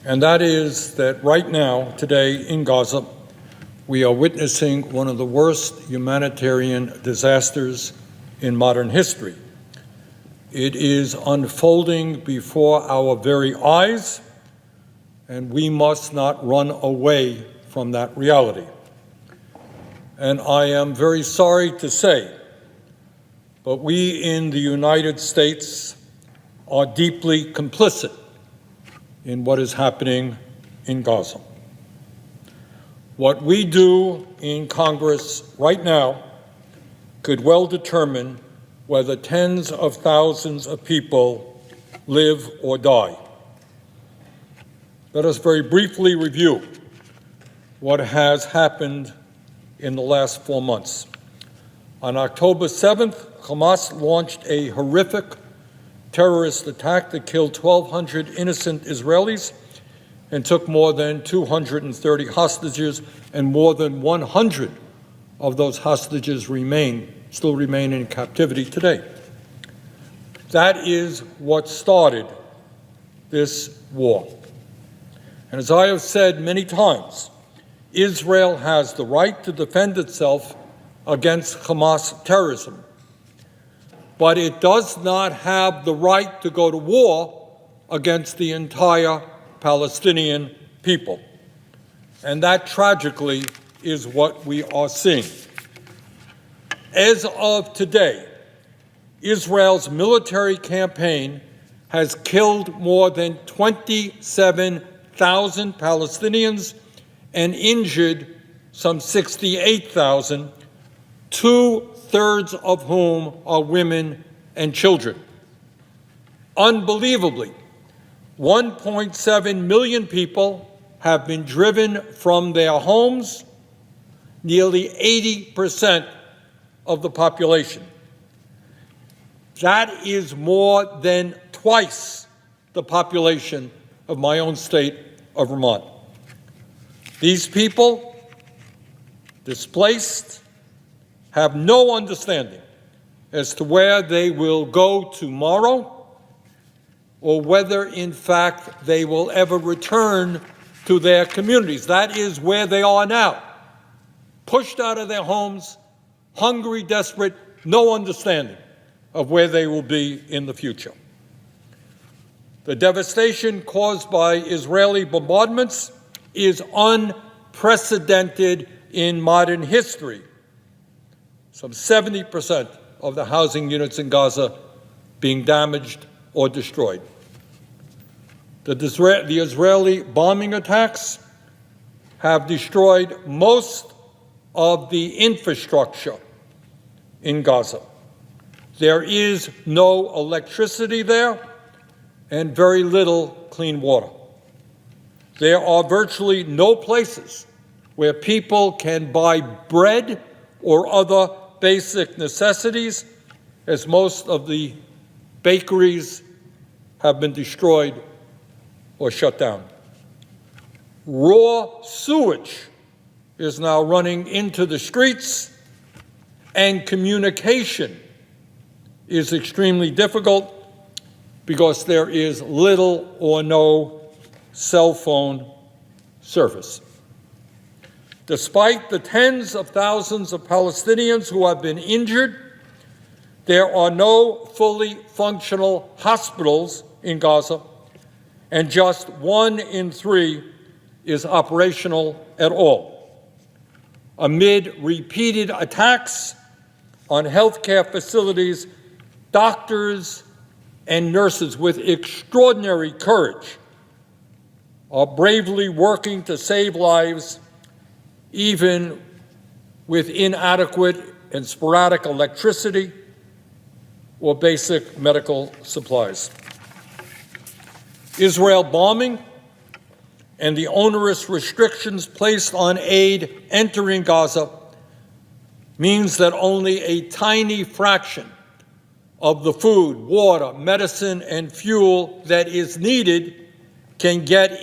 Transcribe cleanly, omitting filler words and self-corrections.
and that is that right now, today in Gaza, we are witnessing one of the worst humanitarian disasters in modern history. It is unfolding before our very eyes, and we must not run away from that reality. And I am very sorry to say, but we in the United States are deeply complicit in what is happening in Gaza. What we do in Congress right now could well determine whether tens of thousands of people live or die. Let us very briefly review what has happened in the last 4 months. On October 7th, Hamas launched a horrific terrorist attack that killed 1,200 innocent Israelis and took more than 230 hostages, and more than 100 of those hostages still remain in captivity today. That is what started this war. And as I have said many times, Israel has the right to defend itself against Hamas terrorism, but it does not have the right to go to war against the entire Palestinian people. And that tragically is what we are seeing. As of today, Israel's military campaign has killed more than 27,000 Palestinians and injured some 68,000, 2/3 of whom are women and children. Unbelievably, 1.7 million people have been driven from their homes, nearly 80% of the population. That is more than twice the population of my own state of Vermont. These people, displaced, have no understanding as to where they will go tomorrow or whether, in fact, they will ever return to their communities. That is where they are now, pushed out of their homes, hungry, desperate, no understanding of where they will be in the future. The devastation caused by Israeli bombardments is unprecedented in modern history. Some 70% of the housing units in Gaza being damaged or destroyed. The Israeli bombing attacks have destroyed most of the infrastructure in Gaza. There is no electricity there and very little clean water. There are virtually no places where people can buy bread or other basic necessities, as most of the bakeries have been destroyed or shut down. Raw sewage is now running into the streets, and communication is extremely difficult because there is little or no cell phone service. Despite the tens of thousands of Palestinians who have been injured, there are no fully functional hospitals in Gaza, and just 1 in 3 is operational at all. Amid repeated attacks on healthcare facilities, doctors and nurses with extraordinary courage are bravely working to save lives, even with inadequate and sporadic electricity or basic medical supplies. Israel bombing and the onerous restrictions placed on aid entering Gaza means that only a tiny fraction of the food, water, medicine, and fuel that is needed can get